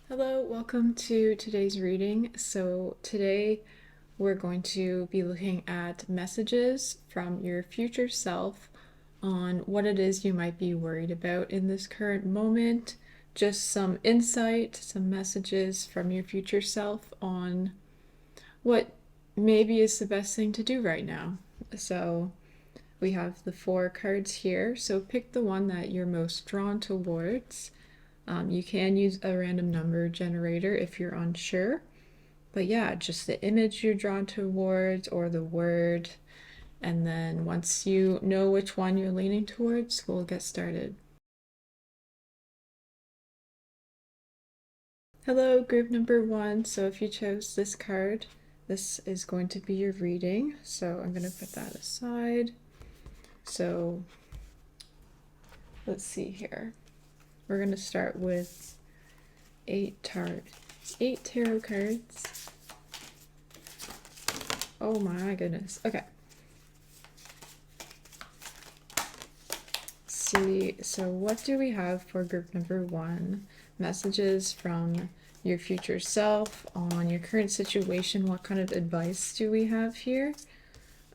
Hello, welcome to today's reading. So, today we're going to be looking at messages from your future self on what it is you might be worried about in this current moment. Just some insight, some messages from your future self on what maybe is the best thing to do right now. So, we have the 4 cards here. So, pick the one that you're most drawn towards. You can use a random number generator if you're unsure. But yeah, just the image you're drawn towards or the word. And then once you know which one you're leaning towards, we'll get started. Hello, group number 1. So if you chose this card, this is going to be your reading. So I'm going to put that aside. So let's see here. We're going to start with 8 tarot cards. Oh my goodness. Okay. See, so what do we have for group number 1? Messages from your future self on your current situation. What kind of advice do we have here?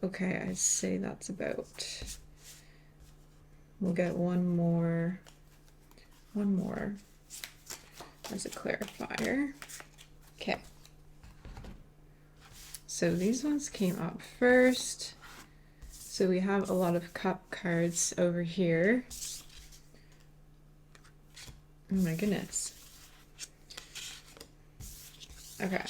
Okay, I'd say that's about. We'll get one more as a clarifier. Okay. So these ones came up first. So we have a lot of cup cards over here. Oh my goodness. Okay.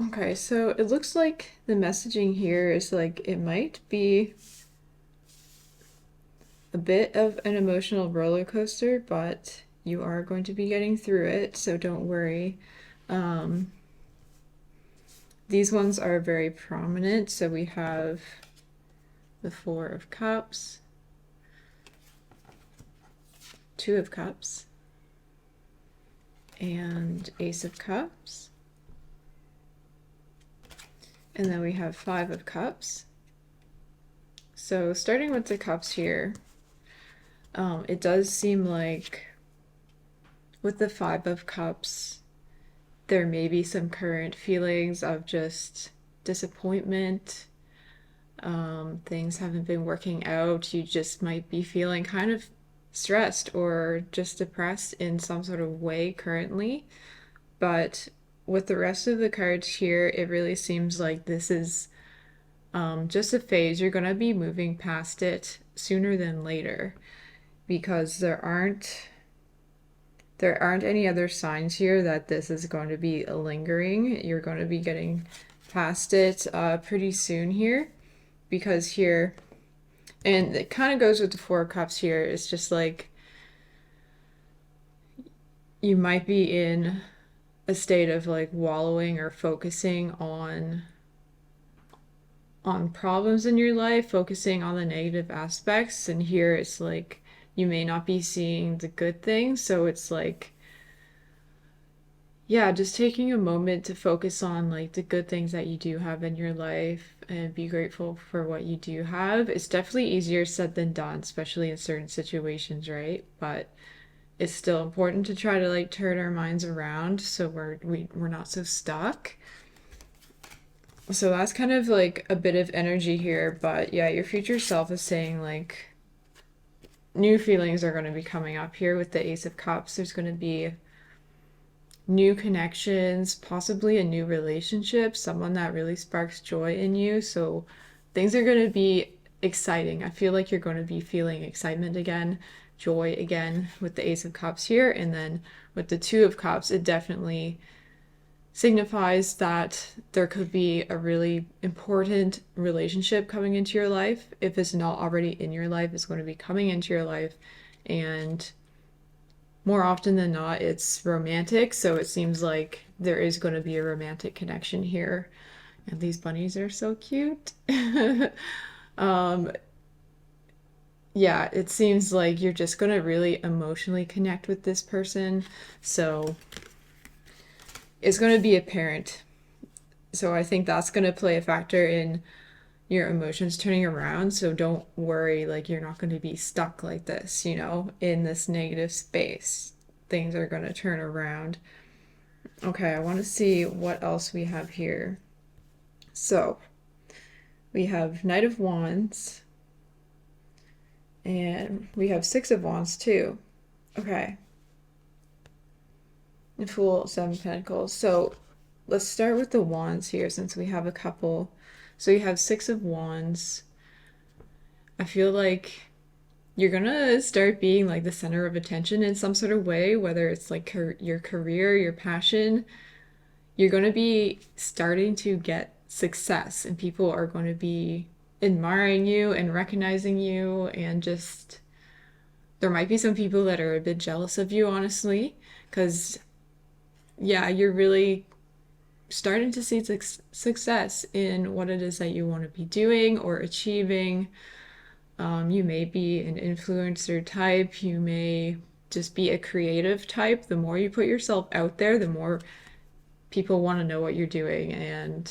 Okay, so it looks like the messaging here is like it might be a bit of an emotional roller coaster, but you are going to be getting through it, so don't worry. These ones are very prominent. So we have the 4 of Cups, 2 of Cups, and Ace of Cups. And then we have 5 of Cups. So starting with the Cups here, it does seem like with the 5 of Cups, there may be some current feelings of just disappointment. Things haven't been working out. You just might be feeling kind of stressed or just depressed in some sort of way currently. But with the rest of the cards here, it really seems like this is just a phase. You're going to be moving past it sooner than later because there aren't any other signs here that this is going to be a lingering. You're going to be getting past it pretty soon here, because here, and it kind of goes with the 4 of Cups here, it's just like you might be in a state of like wallowing or focusing on problems in your life, focusing on the negative aspects, and here it's like you may not be seeing the good things. So it's like, yeah, just taking a moment to focus on like the good things that you do have in your life and be grateful for what you do have. It's definitely easier said than done, especially in certain situations, right? But it's still important to try to like turn our minds around so we're not so stuck. So that's kind of like a bit of energy here, but yeah, your future self is saying like new feelings are going to be coming up here with the Ace of Cups. There's going to be new connections, possibly a new relationship, someone that really sparks joy in you. So things are going to be exciting. I feel like you're going to be feeling excitement again, joy again with the Ace of Cups here. And then with the 2 of Cups, it definitely signifies that there could be a really important relationship coming into your life. If it's not already in your life, it's going to be coming into your life. And more often than not, it's romantic. So it seems like there is going to be a romantic connection here. And these bunnies are so cute. Yeah, it seems like you're just going to really emotionally connect with this person. So it's going to be apparent. So I think that's going to play a factor in your emotions turning around. So don't worry, like you're not going to be stuck like this, in this negative space. Things are going to turn around. Okay, I want to see what else we have here. So we have Knight of Wands, and we have Six of Wands too. Okay. And Fool, Seven of Pentacles. So let's start with the Wands here since we have a couple. So you have Six of Wands. I feel like you're gonna start being like the center of attention in some sort of way, whether it's like your career, your passion. You're gonna be starting to get success, and people are going to be admiring you and recognizing you, and just there might be some people that are a bit jealous of you, honestly, because yeah, you're really starting to see success in what it is that you want to be doing or achieving. You may be an influencer type, you may just be a creative type. The more you put yourself out there, the more people want to know what you're doing. And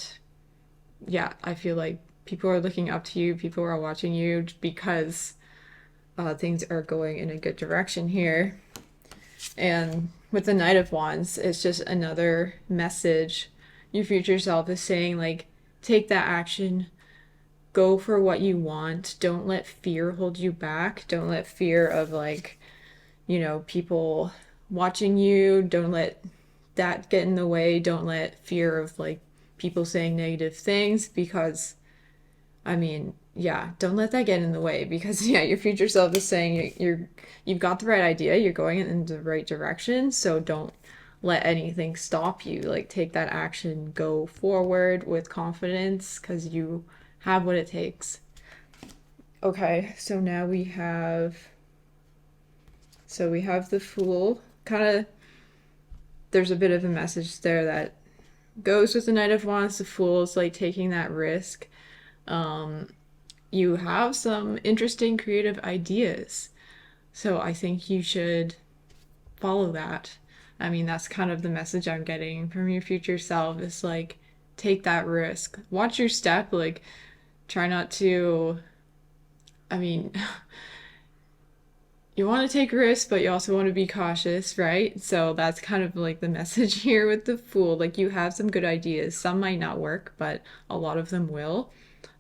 yeah, I feel like people are looking up to you, people are watching you because things are going in a good direction here. And with the Knight of Wands, it's just another message. Your future self is saying, like, take that action, go for what you want. Don't let fear hold you back. Don't let fear of, like, people watching you, don't let that get in the way. Don't let fear of, like, people saying negative things, because I mean, yeah, don't let that get in the way, because yeah, your future self is saying you've got the right idea, you're going in the right direction, so don't let anything stop you. Like, take that action, go forward with confidence, because you have what it takes. Okay, so now we have the Fool. Kind of, there's a bit of a message there that goes with the Knight of Wands. The Fool is like taking that risk. You have some interesting creative ideas, so I think you should follow that. I mean, that's kind of the message I'm getting from your future self, is like, take that risk, watch your step, like, try not to, I mean, you want to take risks, but you also want to be cautious, right? So that's kind of like the message here with the Fool. Like, you have some good ideas. Some might not work, but a lot of them will.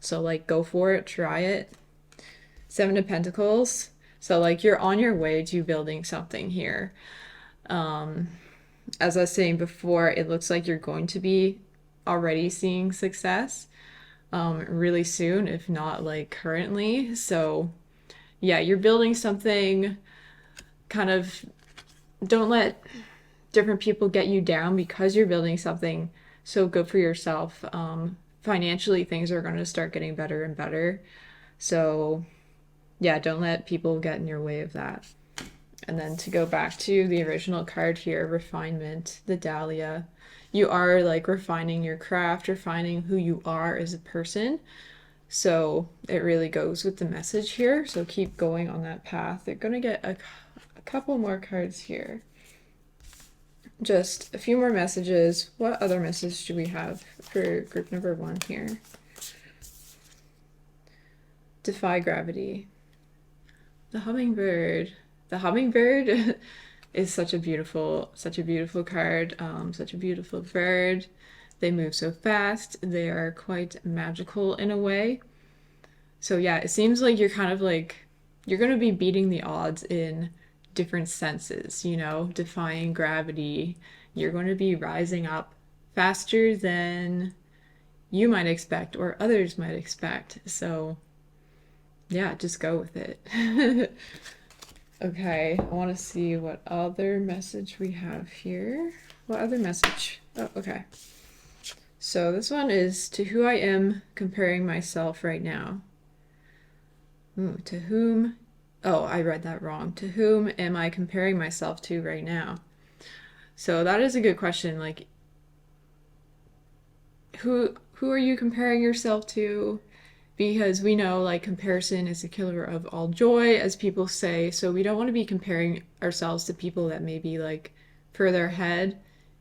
So, like, go for it, try it. Seven of Pentacles. So, like, you're on your way to building something here. As I was saying before, it looks like you're going to be already seeing success really soon, if not like currently. So yeah, you're building something. Kind of, don't let different people get you down, because you're building something so good for yourself. Financially, things are going to start getting better and better. So yeah, don't let people get in your way of that. And then to go back to the original card here, refinement, the Dahlia. You are like refining your craft, refining who you are as a person. So it really goes with the message here. So keep going on that path. They're going to get a couple more cards here. Just a few more messages. What other message do we have for group number 1 here? Defy gravity. The hummingbird. The hummingbird is such a beautiful card. Such a beautiful bird. They move so fast. They are quite magical in a way. So yeah, it seems like you're kind of like, you're going to be beating the odds in different senses, defying gravity. You're going to be rising up faster than you might expect or others might expect. So yeah, just go with it. Okay, I want to see what other message we have here. What other message? Oh, okay. So this one is, to who I am comparing myself right now. Ooh, to whom? Oh, I read that wrong. To whom am I comparing myself to right now? So that is a good question. Like, who are you comparing yourself to? Because we know, like, comparison is the killer of all joy, as people say. So we don't want to be comparing ourselves to people that may be like further ahead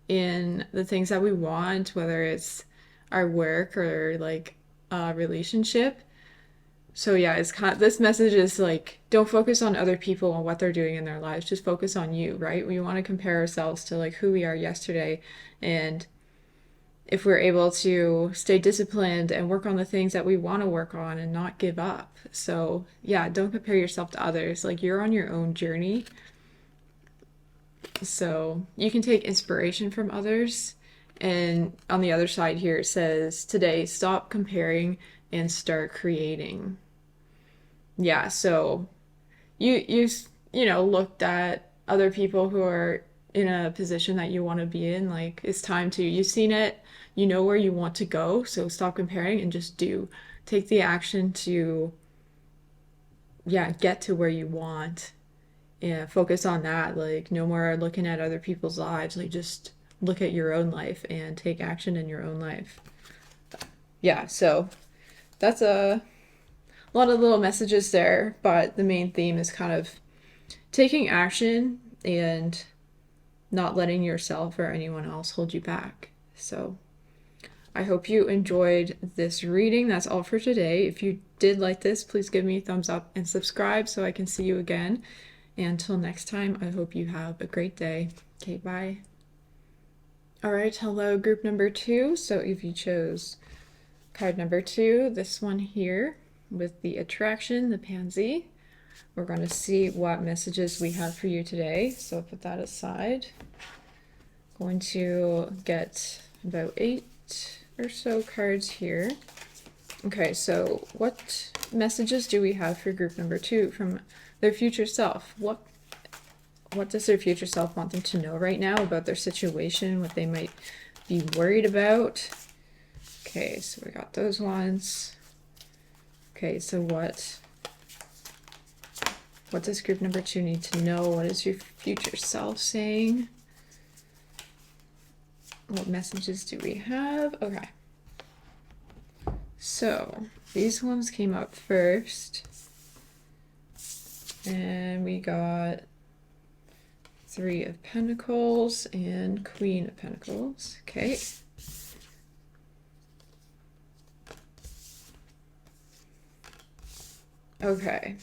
in the things that we want, whether it's our work or like relationship. So yeah, it's kind of, this message is like, don't focus on other people and what they're doing in their lives. Just focus on you, right? We want to compare ourselves to like who we are yesterday. And if we're able to stay disciplined and work on the things that we want to work on and not give up. So yeah, don't compare yourself to others. Like you're on your own journey. So you can take inspiration from others. And on the other side here, it says today, stop comparing and start creating. Yeah, so you looked at other people who are in a position that you want to be in. Like it's time to, you've seen it, you know where you want to go, so stop comparing and just do. Take the action to, yeah, get to where you want. Yeah, focus on that. Like no more looking at other people's lives. Like just look at your own life and take action in your own life. Yeah, so that's a lot of little messages there, but the main theme is kind of taking action and not letting yourself or anyone else hold you back. So I hope you enjoyed this reading. That's all for today. If you did like this, please give me a thumbs up and subscribe so I can see you again. And until next time, I hope you have a great day. Okay, bye. All right, hello, group number 2. So if you chose card number 2, this one here with the attraction, the pansy, we're going to see what messages we have for you today. So put that aside. Going to get about 8 or so cards here. Okay, so what messages do we have for group number 2 from their future self? What does their future self want them to know right now about their situation, what they might be worried about? Okay, so we got those ones. Okay, so what does group number 2 need to know? What is your future self saying? What messages do we have? Okay. So these ones came up first. And we got 3 of Pentacles and Queen of Pentacles. Okay. Okay.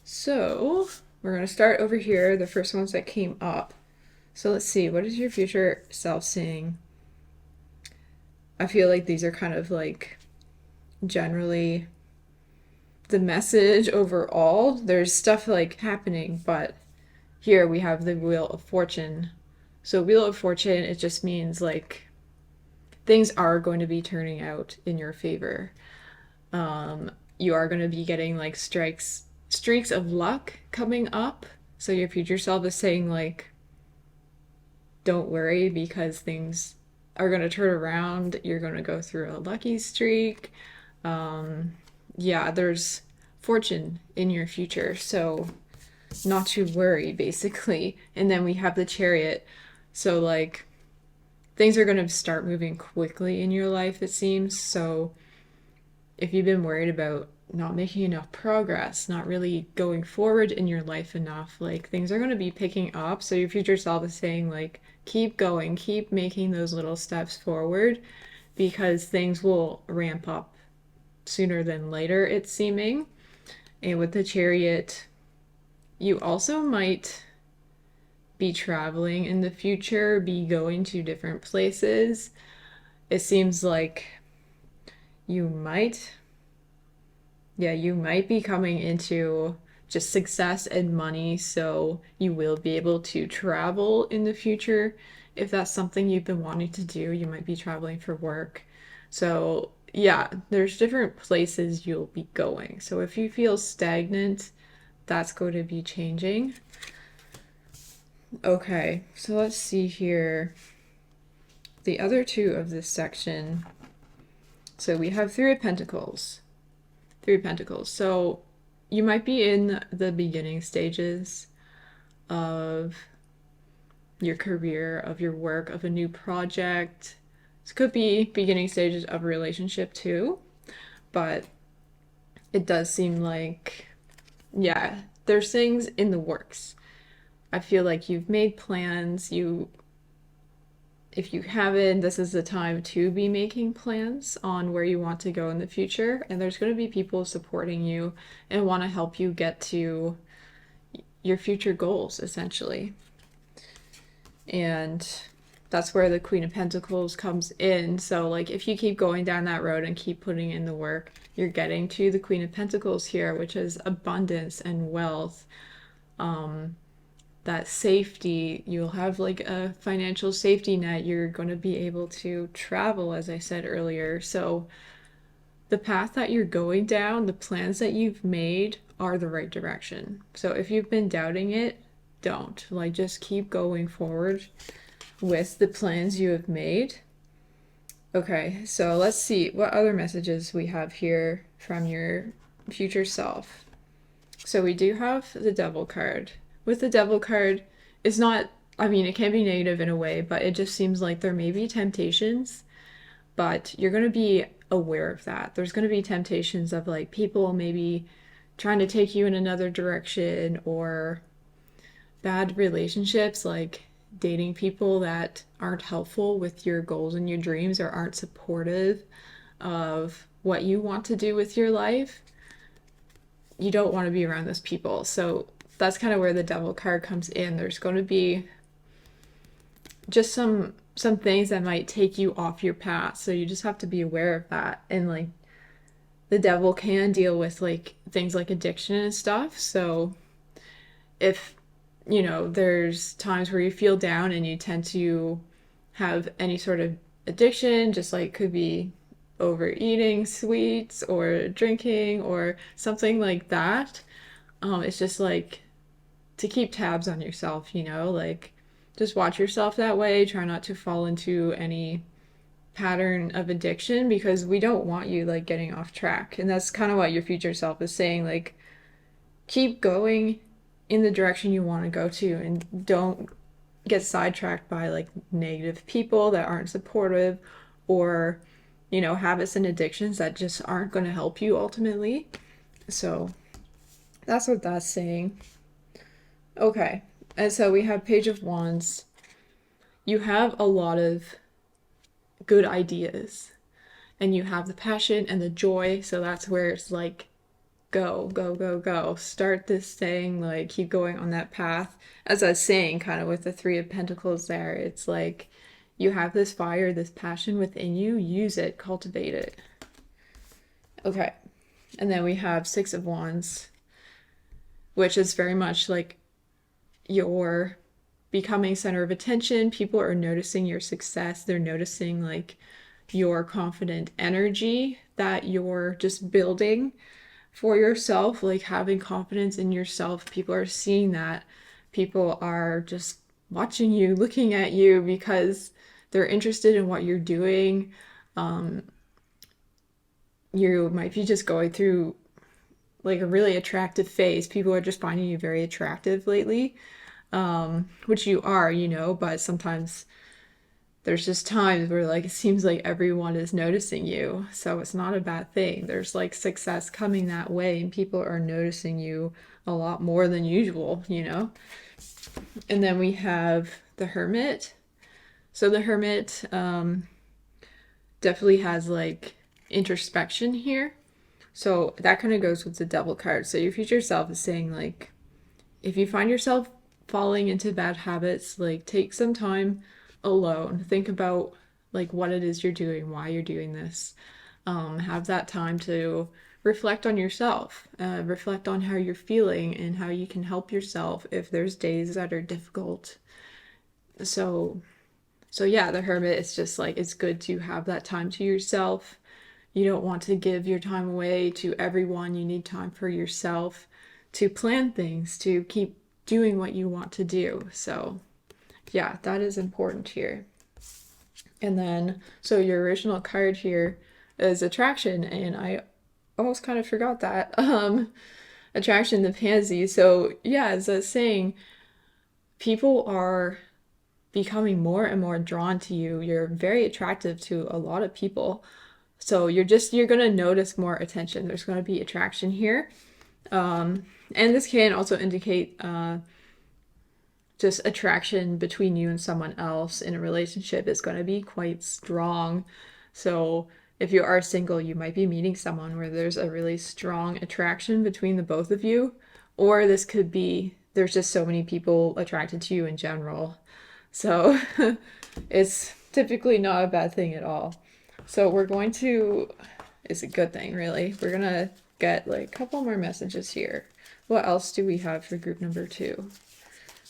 So we're going to start over here, the first ones that came up. So let's see, what is your future self saying? I feel like these are kind of like generally the message overall. There's stuff like happening, but here we have the Wheel of Fortune. So Wheel of Fortune, it just means like things are going to be turning out in your favor. You are going to be getting like streaks of luck coming up. So your future self is saying like, don't worry because things are going to turn around. You're going to go through a lucky streak. Yeah, there's fortune in your future. So not to worry, basically. And then we have the Chariot. So like things are going to start moving quickly in your life, it seems. So if you've been worried about not making enough progress, not really going forward in your life enough, like things are going to be picking up. So your future self is saying like, keep going, keep making those little steps forward because things will ramp up sooner than later, it's seeming. And with the Chariot, you also might be traveling in the future, be going to different places. It seems like you might be coming into just success and money, so you will be able to travel in the future. If that's something you've been wanting to do, you might be traveling for work. So yeah, there's different places you'll be going. So if you feel stagnant, that's going to be changing. Okay, so let's see here. The other 2 of this section. So we have 3 of Pentacles. 3 of Pentacles. So you might be in the beginning stages of your career, of your work, of a new project. This could be beginning stages of a relationship too, but it does seem like, yeah, there's things in the works. I feel like you've made plans, if you haven't, this is the time to be making plans on where you want to go in the future. And there's going to be people supporting you and want to help you get to your future goals, essentially. And that's where the Queen of Pentacles comes in. So, like, if you keep going down that road and keep putting in the work, you're getting to the Queen of Pentacles here, which is abundance and wealth. That safety, you'll have like a financial safety net. You're going to be able to travel, as I said earlier. So, the path that you're going down, the plans that you've made are the right direction. So, if you've been doubting it, don't. Like, just keep going forward with the plans you have made. Okay, so let's see what other messages we have here from your future self. So we do have the Devil card. With the Devil card, it's not, I mean, it can be negative in a way, but it just seems like there may be temptations, but you're going to be aware of that. There's going to be temptations of like people maybe trying to take you in another direction, or bad relationships, like dating people that aren't helpful with your goals and your dreams, or aren't supportive of what you want to do with your life. You don't want to be around those people. So that's kind of where the Devil card comes in. There's going to be just some things that might take you off your path. So you just have to be aware of that. And like the devil can deal with like things like addiction and stuff. So if there's times where you feel down and you tend to have any sort of addiction, just like could be overeating sweets or drinking or something like that. It's just like to keep tabs on yourself, like just watch yourself that way. Try not to fall into any pattern of addiction, because we don't want you like getting off track. And that's kind of what your future self is saying, like keep going in the direction you want to go to, and don't get sidetracked by like negative people that aren't supportive, or habits and addictions that just aren't going to help you ultimately. So that's what that's saying. Okay, and so we have Page of Wands. You have a lot of good ideas, and you have the passion and the joy, so that's where it's like go, go, go, go. Start this thing, like keep going on that path. As I was saying, kind of with the Three of Pentacles there, it's like you have this fire, this passion within you, use it, cultivate it. Okay, and then we have Six of Wands, which is very much like you're becoming center of attention. People are noticing your success. They're noticing like your confident energy that you're just building for yourself, like having confidence in yourself. People are seeing that. People are just watching you, looking at you, because they're interested in what you're doing. You might be just going through like a really attractive phase. People are just finding you very attractive lately, which you are, but sometimes there's just times where like it seems like everyone is noticing you. So it's not a bad thing. There's like success coming that way, and people are noticing you a lot more than usual. And then we have the Hermit. So the Hermit definitely has like introspection here. So that kind of goes with the Devil card. So your future self is saying like, if you find yourself falling into bad habits, like take some time alone. Think about like what it is you're doing, why you're doing this. Have that time to reflect on yourself, reflect on how you're feeling and how you can help yourself if there's days that are difficult. So yeah, the Hermit is just like, it's good to have that time to yourself. You don't want to give your time away to everyone. You need time for yourself to plan things, to keep doing what you want to do. So yeah, that is important here. And then, so your original card here is attraction, and I almost kind of forgot that. Attraction, the pansy. So yeah, as I was saying, people are becoming more and more drawn to you. You're very attractive to a lot of people. So you're going to notice more attention. There's going to be attraction here. And this can also indicate just attraction between you and someone else in a relationship is going to be quite strong. So if you are single, you might be meeting someone where there's a really strong attraction between the both of you. Or this could be there's just so many people attracted to you in general. So it's typically not a bad thing at all. So we're going to, it's a good thing, really. We're going to get like a couple more messages here. What else do we have for group number 2?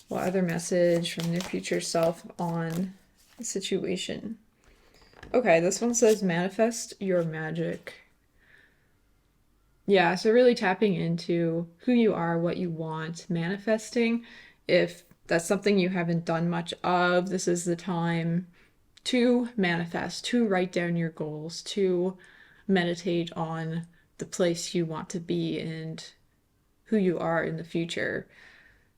What other message from their future self on the situation? Okay, this one says manifest your magic. Yeah, so really tapping into who you are, what you want, manifesting. If that's something you haven't done much of, this is the time to manifest, to write down your goals, to meditate on the place you want to be and who you are in the future.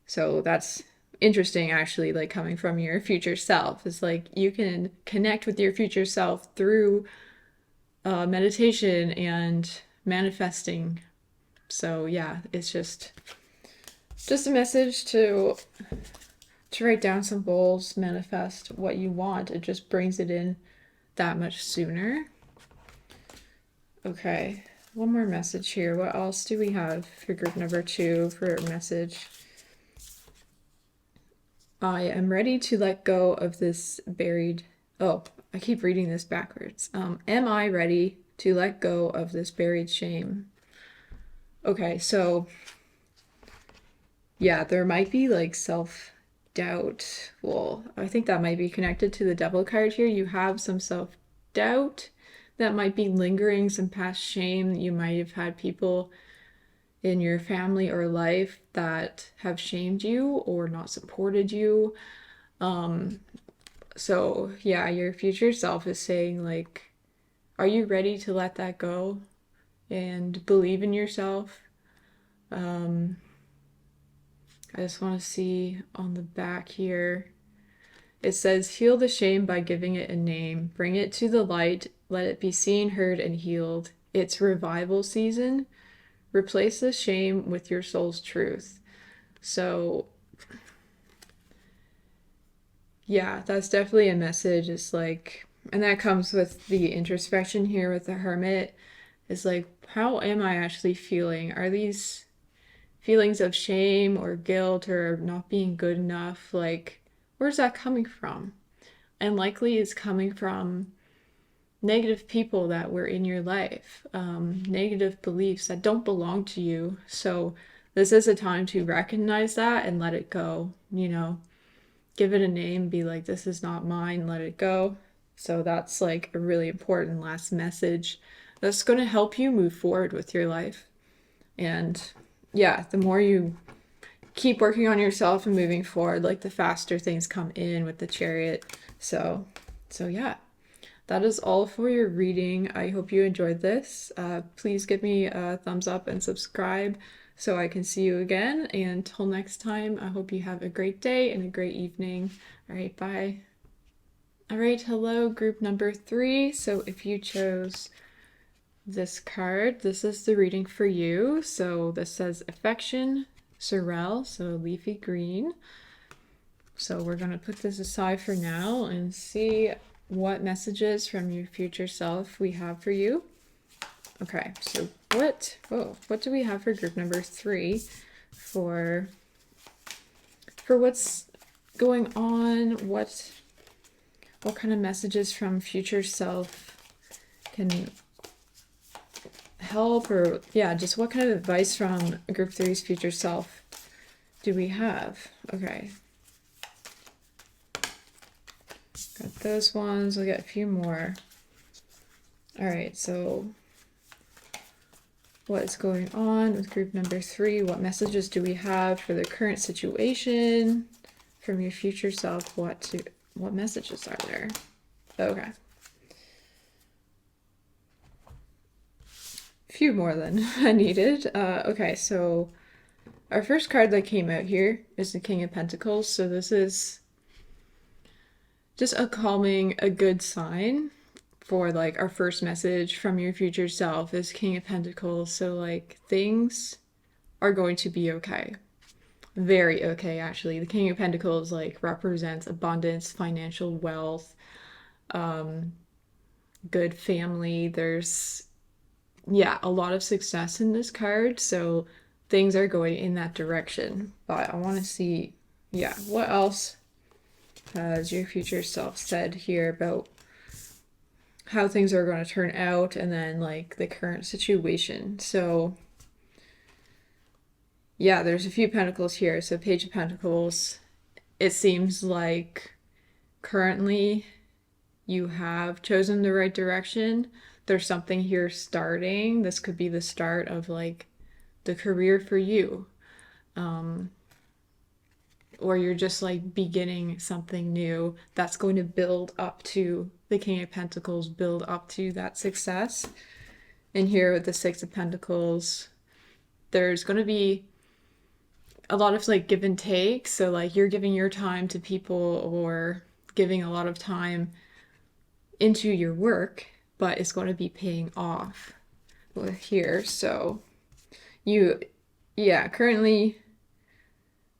So that's interesting, actually, like coming from your future self. It's like you can connect with your future self through meditation and manifesting. So yeah, it's just a message to write down some goals, manifest what you want. It just brings it in that much sooner. Okay, one more message here. What else do we have for group number 2 for a message? I am ready to let go of this buried... Oh, I keep reading this backwards. Am I ready to let go of this buried shame? Okay, so yeah, there might be like self-doubt. Well, I think that might be connected to the Devil card here. You have some self-doubt that might be lingering, some past shame. You might have had people in your family or life that have shamed you or not supported you. So yeah, your future self is saying like, are you ready to let that go and believe in yourself? I just want to see on the back here. It says, heal the shame by giving it a name. Bring it to the light. Let it be seen, heard, and healed. It's revival season. Replace the shame with your soul's truth. So yeah, that's definitely a message. It's like, and that comes with the introspection here with the Hermit. Is like, how am I actually feeling? Are these feelings of shame or guilt or not being good enough? Like, where's that coming from? And likely it's coming from negative people that were in your life, negative beliefs that don't belong to you. So this is a time to recognize that and let it go, give it a name, be like, this is not mine, let it go. So that's like a really important last message that's going to help you move forward with your life. And yeah, the more you keep working on yourself and moving forward, like the faster things come in with the Chariot. So yeah, that is all for your reading. I hope you enjoyed this. Please give me a thumbs up and subscribe so I can see you again. And until next time, I hope you have a great day and a great evening. All right, bye. All right, hello, group number 3. So if you chose this card, this is the reading for you. So this says affection, sorrel, so leafy green. So we're going to put this aside for now and see what messages from your future self we have for you. Okay, so what do we have for group number 3 for what's going on? What kind of messages from future self can help, or yeah, just what kind of advice from group 3's future self do we have? Okay. Got those ones. We'll get a few more. All right, so what is going on with group number 3? What messages do we have for the current situation from your future self? What messages are there? Okay. A few more than I needed. Okay, so our first card that came out here is the King of Pentacles. So this is just a calming, a good sign for like our first message from your future self is King of Pentacles. So like things are going to be okay. Very okay, actually. The King of Pentacles like represents abundance, financial wealth, um, good family. There's, yeah, a lot of success in this card, so things are going in that direction. But I want to see, yeah, what else has your future self said here about how things are going to turn out and then like the current situation. So, yeah, there's a few pentacles here. So, Page of Pentacles, it seems like currently you have chosen the right direction. There's something here starting. This could be the start of like the career for you. Or you're just like beginning something new that's going to build up to the King of Pentacles, build up to that success. And here with the Six of Pentacles, there's going to be a lot of like give and take. So, like, you're giving your time to people or giving a lot of time into your work, but it's going to be paying off here. So, you, yeah, currently,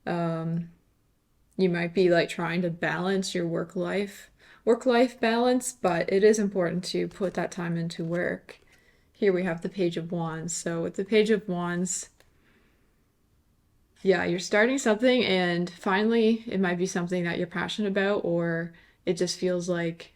you might be like trying to balance your work life balance, but it is important to put that time into work. Here we have the Page of Wands. So with the Page of Wands, yeah, you're starting something and finally it might be something that you're passionate about, or it just feels like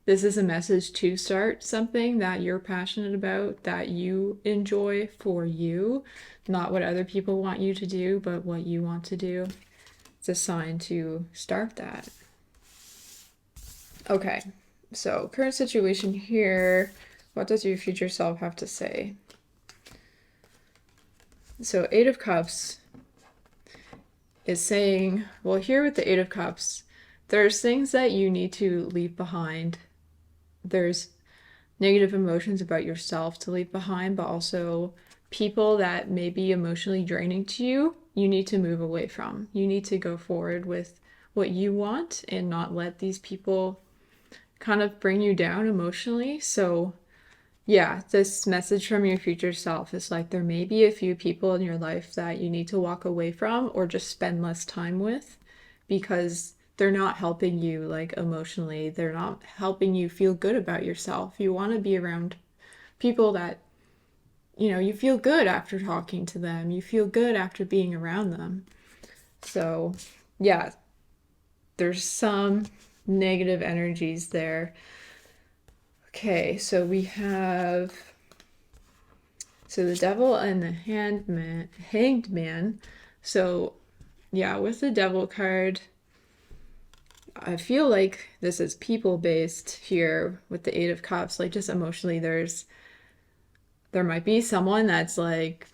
this is a message to start something that you're passionate about, that you enjoy for you, not what other people want you to do, but what you want to do. It's a sign to start that. Okay, so current situation here. What does your future self have to say? So Eight of Cups is saying, well, here with the Eight of Cups, there's things that you need to leave behind. There's negative emotions about yourself to leave behind, but also people that may be emotionally draining to you, you need to move away from. You need to go forward with what you want and not let these people kind of bring you down emotionally. So, yeah, this message from your future self is like there may be a few people in your life that you need to walk away from or just spend less time with because they're not helping you like emotionally. They're not helping you feel good about yourself. You want to be around people that, you know, you feel good after talking to them. You feel good after being around them. So, yeah, there's some negative energies there. Okay, so we have the devil and the hanged man. So, yeah, with the devil card, I feel like this is people based here with the Eight of Cups. Like, just emotionally, there might be someone that's like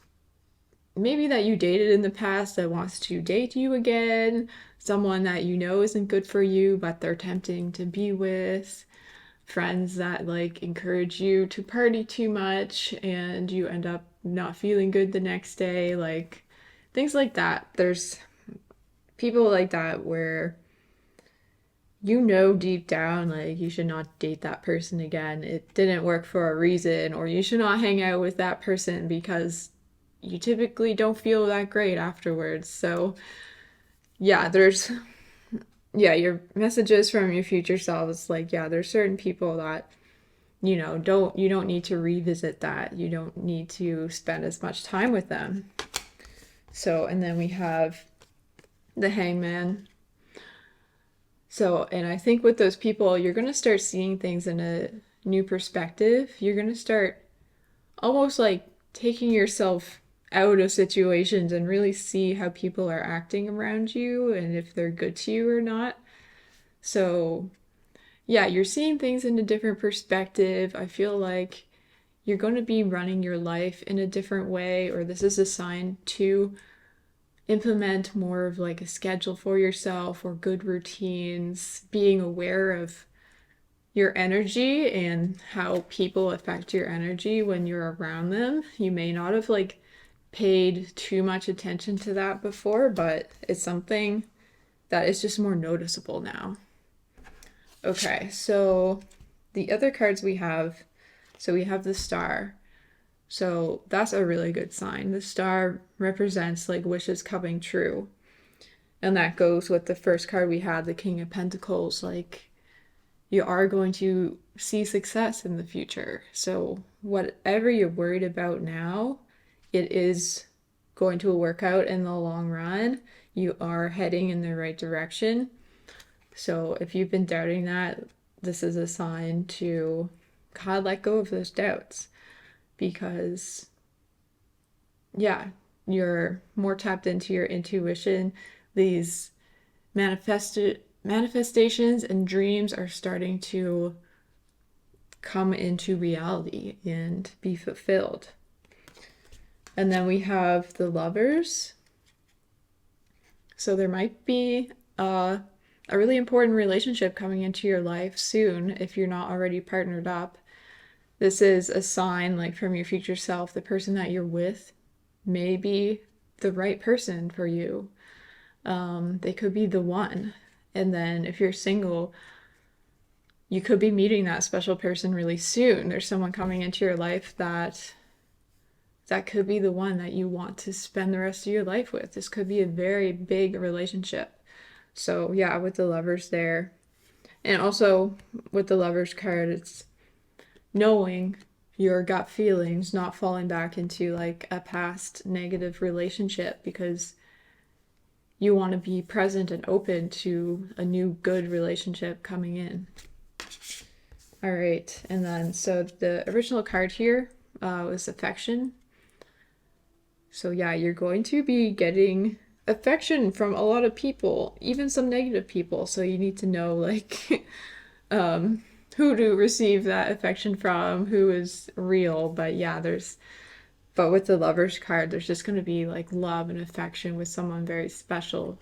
maybe that you dated in the past that wants to date you again, someone that you know isn't good for you, but they're tempting to be with, friends that like encourage you to party too much and you end up not feeling good the next day, like things like that. There's people like that where you know deep down like you should not date that person again. It didn't work for a reason, or you should not hang out with that person because you typically don't feel that great afterwards. So, yeah, your messages from your future self is like, yeah, there's certain people that you don't need to revisit that. You don't need to spend as much time with them. So, and then we have the hangman. So, and I think with those people, you're going to start seeing things in a new perspective. You're going to start almost like taking yourself out of situations and really see how people are acting around you and if they're good to you or not. So, yeah, you're seeing things in a different perspective. I feel like you're going to be running your life in a different way, or this is a sign to implement more of like a schedule for yourself or good routines, being aware of your energy and how people affect your energy when you're around them. You may not have like paid too much attention to that before, but it's something that is just more noticeable now. Okay, so the other cards we have, so we have the Star. So that's a really good sign. The star represents like wishes coming true. And that goes with the first card we had, the King of Pentacles. Like, you are going to see success in the future. So, whatever you're worried about now, it is going to work out in the long run. You are heading in the right direction. So, if you've been doubting that, this is a sign to kind of let go of those doubts because, yeah, you're more tapped into your intuition. These manifestations and dreams are starting to come into reality and be fulfilled. And then we have the Lovers. So there might be a really important relationship coming into your life soon if you're not already partnered up. This is a sign like from your future self, the person that you're with may be the right person for you. They could be the one. And then if you're single, you could be meeting that special person really soon. There's someone coming into your life that could be the one that you want to spend the rest of your life with. This could be a very big relationship. So yeah, with the Lovers there. And also with the Lovers card, it's knowing your gut feelings, not falling back into like a past negative relationship because you want to be present and open to a new good relationship coming in. All right, and then so the original card here was affection. So yeah, you're going to be getting affection from a lot of people, even some negative people. So you need to know like who to receive that affection from, who is real. But yeah, but with the Lovers card, there's just going to be like love and affection with someone very special.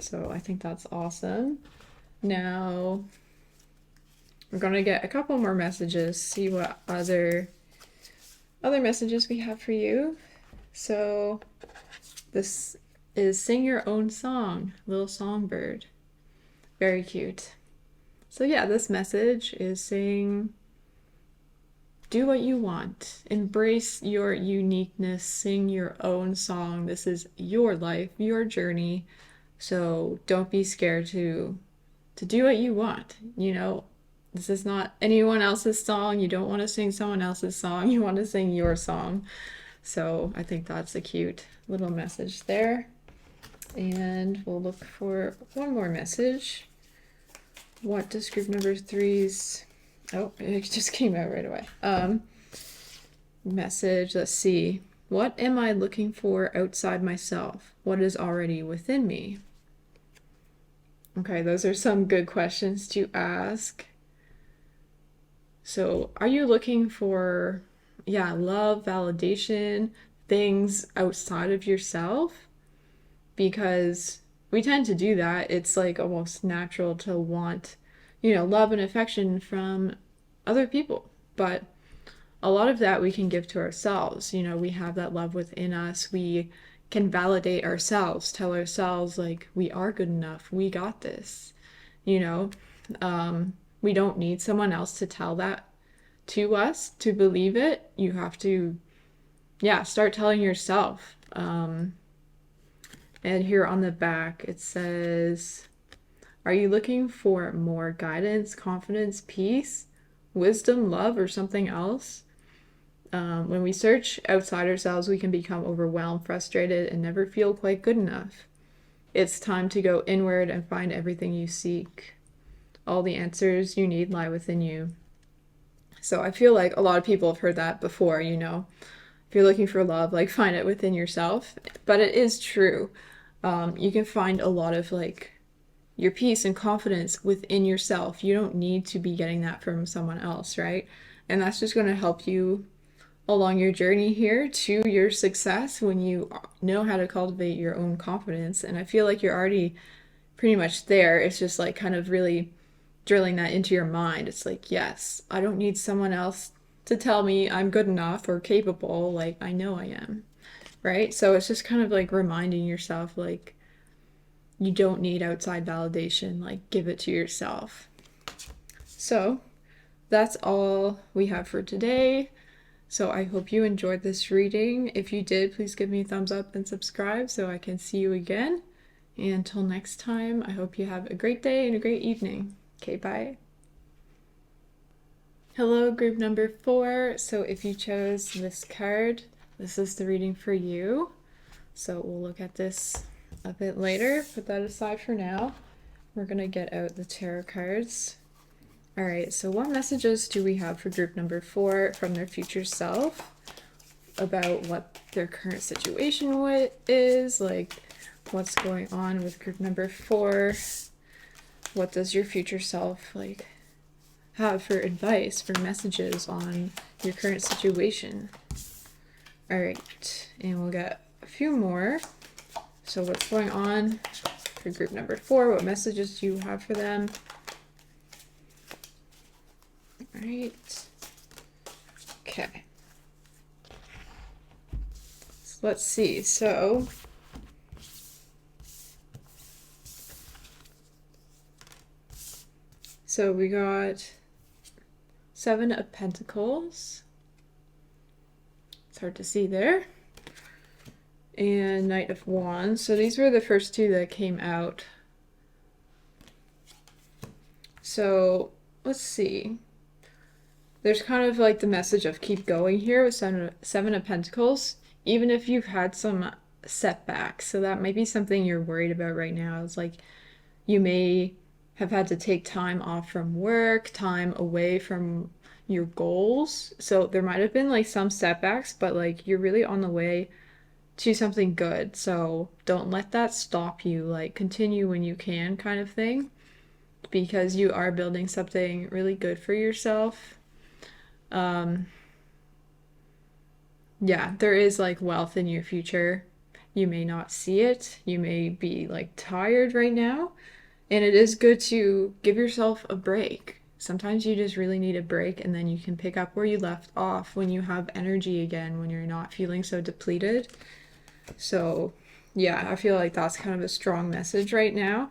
So I think that's awesome. Now we're going to get a couple more messages, see what other messages we have for you. So this is Sing Your Own Song, Little Songbird. Very cute. So yeah, this message is saying, do what you want. Embrace your uniqueness. Sing your own song. This is your life, your journey. So don't be scared to do what you want. You know, this is not anyone else's song. You don't want to sing someone else's song. You want to sing your song. So I think that's a cute little message there. And we'll look for one more message. What does group number 3's... Oh, it just came out right away. Message, let's see. What am I looking for outside myself? What is already within me? Okay, those are some good questions to ask. So, are you looking for, love, validation, things outside of yourself? Because we tend to do that. It's like almost natural to want, love and affection from other people. But a lot of that we can give to ourselves. We have that love within us. We can validate ourselves, tell ourselves like we are good enough. We got this. We don't need someone else to tell that to us to believe it. You have to, start telling yourself. And here on the back, it says, are you looking for more guidance, confidence, peace, wisdom, love, or something else? When we search outside ourselves, we can become overwhelmed, frustrated, and never feel quite good enough. It's time to go inward and find everything you seek. All the answers you need lie within you. So I feel like a lot of people have heard that before, If you're looking for love, like find it within yourself. But it is true. You can find a lot of like your peace and confidence within yourself. You don't need to be getting that from someone else, right? And that's just going to help you along your journey here to your success when you know how to cultivate your own confidence. And I feel like you're already pretty much there. It's just like kind of really drilling that into your mind. It's like, yes, I don't need someone else to tell me I'm good enough or capable. Like, I know I am, right? So it's just kind of like reminding yourself, like, you don't need outside validation. Like, give it to yourself. So that's all we have for today. So I hope you enjoyed this reading. If you did, please give me a thumbs up and subscribe so I can see you again. And until next time, I hope you have a great day and a great evening. Okay, bye. Hello, group number 4. So if you chose this card, this is the reading for you. So we'll look at this a bit later. Put that aside for now. We're going to get out the tarot cards. All right, so what messages do we have for group number 4 from their future self about what their current situation is, like what's going on with group number 4? What does your future self like have for advice, for messages on your current situation? All right, and we'll get a few more. So what's going on for group number 4? What messages do you have for them? All right. Okay. So let's see. So we got 7 of Pentacles. It's hard to see there. And Knight of Wands. So these were the first 2 that came out. So let's see. There's kind of like the message of keep going here with 7 of Pentacles, even if you've had some setbacks. So that might be something you're worried about right now. It's like you may have had to take time off from work, time away from your goals. So there might have been like some setbacks, but like you're really on the way to something good. So don't let that stop you. Like continue when you can, kind of thing, because you are building something really good for yourself. Yeah, there is like wealth in your future. You may not see it. You may be like tired right now. And it is good to give yourself a break. Sometimes you just really need a break, and then you can pick up where you left off when you have energy again, when you're not feeling so depleted. So yeah, I feel like that's kind of a strong message right now.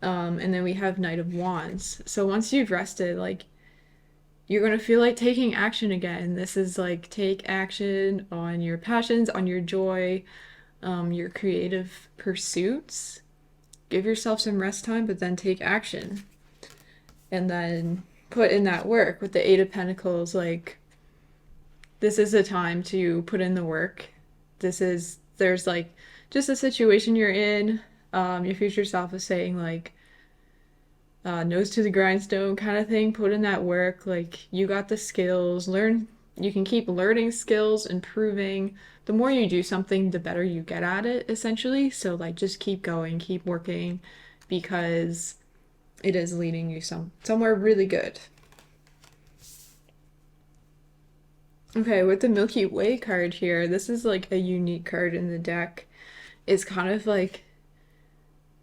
And then we have Knight of Wands. So once you've rested, like you're going to feel like taking action again. This is like take action on your passions, on your joy, your creative pursuits. Give yourself some rest time, but then take action. And then put in that work with the 8 of Pentacles. Like, this is a time to put in the work. There's like just a situation you're in. Your future self is saying like, nose to the grindstone kind of thing. Put in that work. Like, you got the skills. You can keep learning skills, improving. The more you do something, the better you get at it, essentially. So like just keep going, keep working, because it is leading you somewhere really good. Okay, with the Milky Way card here, this is like a unique card in the deck. It's kind of like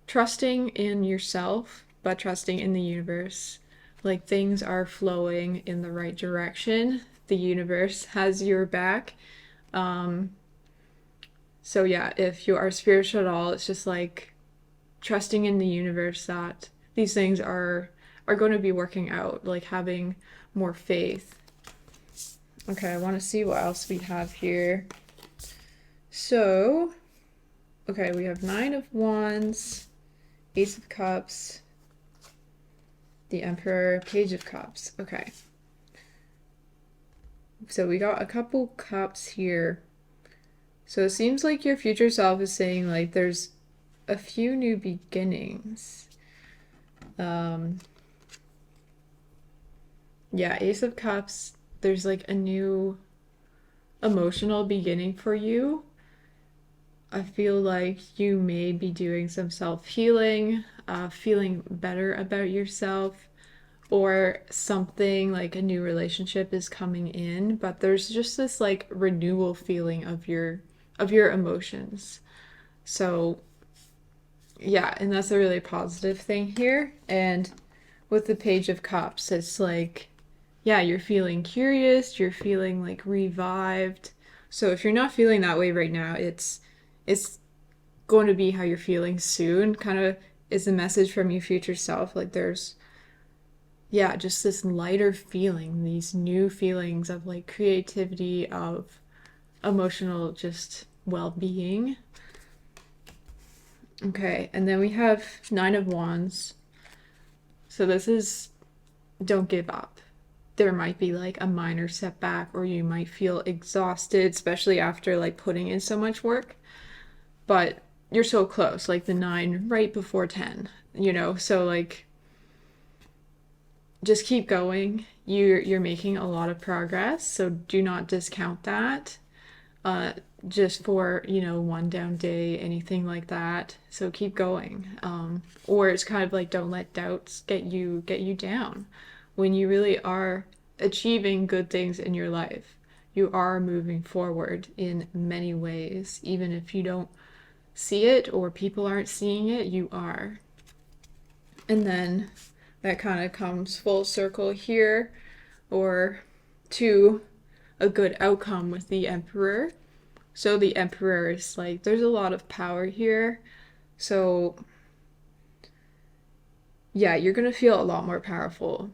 trusting in yourself, but trusting in the universe. Like things are flowing in the right direction. The universe has your back. So yeah, if you are spiritual at all, it's just like trusting in the universe that these things are going to be working out, like having more faith. Okay, I want to see what else we have here. So, okay, we have 9 of Wands, Ace of Cups, the Emperor, Page of Cups. Okay. So we got a couple cups here. So it seems like your future self is saying like there's a few new beginnings. Yeah, Ace of Cups, there's like a new emotional beginning for you. I feel like you may be doing some self-healing, feeling better about yourself, or something like a new relationship is coming in, but there's just this like renewal feeling of your emotions. So yeah, and that's a really positive thing here. And with the Page of Cups, it's like, yeah, you're feeling curious, you're feeling like revived. So if you're not feeling that way right now, it's going to be how you're feeling soon. Kind of is a message from your future self. Like there's yeah, just this lighter feeling, these new feelings of like creativity, of emotional just well-being. Okay, and then we have Nine of Wands. So this is don't give up. There might be like a minor setback, or you might feel exhausted, especially after like putting in so much work. But you're so close, like the nine right before 10, So like just keep going. You're making a lot of progress, so do not discount that. Uh, just for, one down day, anything like that. So keep going. Or it's kind of like don't let doubts get you down. When you really are achieving good things in your life, you are moving forward in many ways. Even if you don't see it or people aren't seeing it, you are. And then that kind of comes full circle here, or to a good outcome with the Emperor. So the Emperor is like, there's a lot of power here. So yeah, you're going to feel a lot more powerful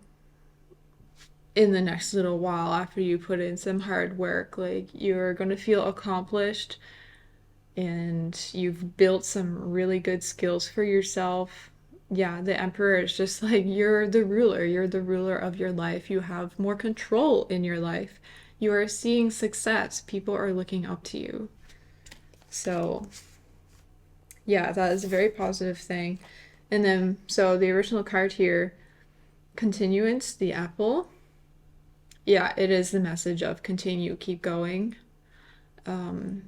in the next little while after you put in some hard work. Like, you're going to feel accomplished, and you've built some really good skills for yourself. Yeah, the Emperor is just like, you're the ruler. You're the ruler of your life. You have more control in your life. You are seeing success. People are looking up to you. So yeah, that is a very positive thing. And then, so the original card here, continuance, the apple. Yeah, it is the message of continue, keep going. Um,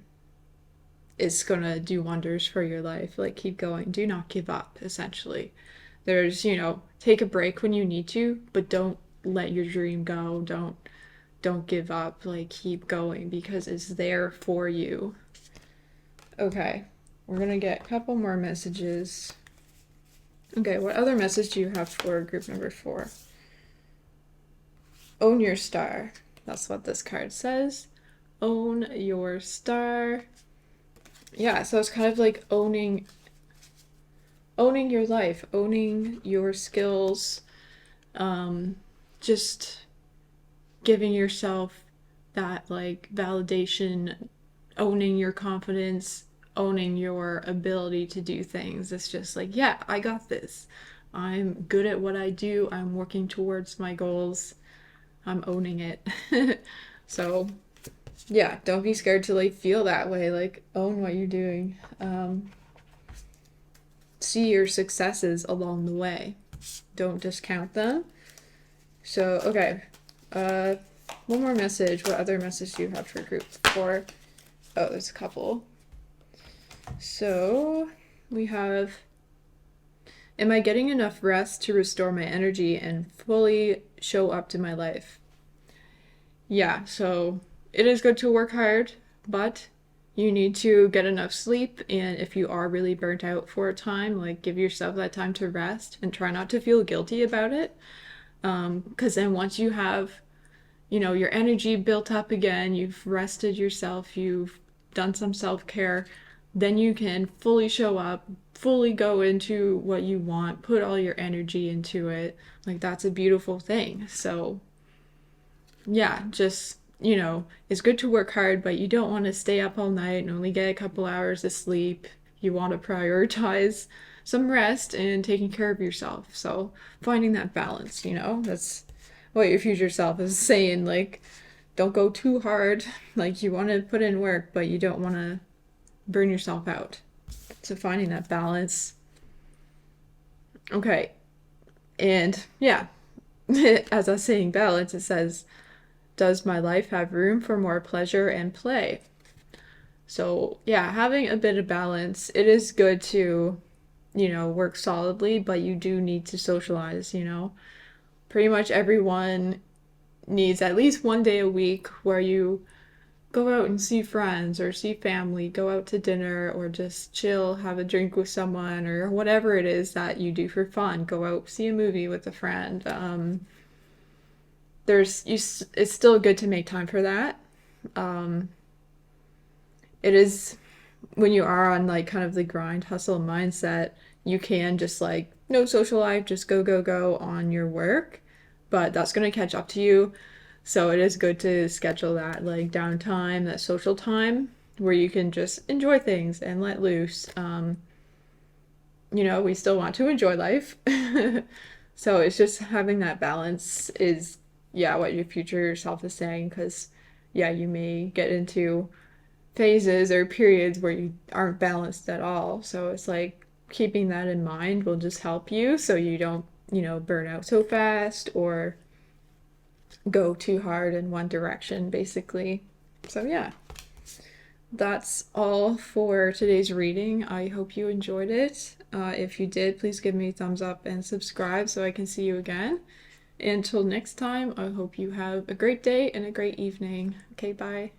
it's gonna do wonders for your life. Like, keep going. Do not give up, essentially. There's, take a break when you need to, but don't let your dream go. Don't give up. Like, keep going because it's there for you. Okay, we're gonna get a couple more messages. Okay, what other message do you have for group number 4? Own your star. That's what this card says. Own your star. Yeah, so it's kind of like owning your life, owning your skills, just giving yourself that like validation, owning your confidence, owning your ability to do things. It's just like, yeah, I got this. I'm good at what I do. I'm working towards my goals. I'm owning it. So, yeah, don't be scared to like feel that way. Like, own what you're doing. See your successes along the way. Don't discount them. So, okay. One more message. What other message do you have for group 4? Oh, there's a couple. So, we have, am I getting enough rest to restore my energy and fully show up to my life? Yeah, so it is good to work hard, but you need to get enough sleep. And if you are really burnt out for a time, like, give yourself that time to rest and try not to feel guilty about it. Because then once you have, your energy built up again, you've rested yourself, you've done some self-care, then you can fully show up, fully go into what you want, put all your energy into it. Like, that's a beautiful thing. So yeah, just, it's good to work hard, but you don't want to stay up all night and only get a couple hours of sleep. You want to prioritize some rest and taking care of yourself. So finding that balance, that's what your future self is saying. Like, don't go too hard. Like, you want to put in work, but you don't want to burn yourself out. So finding that balance. Okay. And yeah, as I was saying balance, it says, does my life have room for more pleasure and play? So yeah, having a bit of balance. It is good to, work solidly, but you do need to socialize. Pretty much everyone needs at least one day a week where you go out and see friends or see family, go out to dinner or just chill, have a drink with someone, or whatever it is that you do for fun. Go out, see a movie with a friend. It's still good to make time for that. Um, it is, when you are on like kind of the grind hustle mindset, you can just like no social life, just go go go on your work. but that's going to catch up to you. So it is good to schedule that like downtime, that social time where you can just enjoy things and let loose. We still want to enjoy life. So it's just having that balance is, yeah, what your future self is saying. Because, yeah, you may get into phases or periods where you aren't balanced at all. So it's like keeping that in mind will just help you so you don't, burn out so fast or go too hard in one direction, basically. So, yeah, that's all for today's reading. I hope you enjoyed it. If you did, please give me a thumbs up and subscribe so I can see you again. Until next time, I hope you have a great day and a great evening. Okay, bye.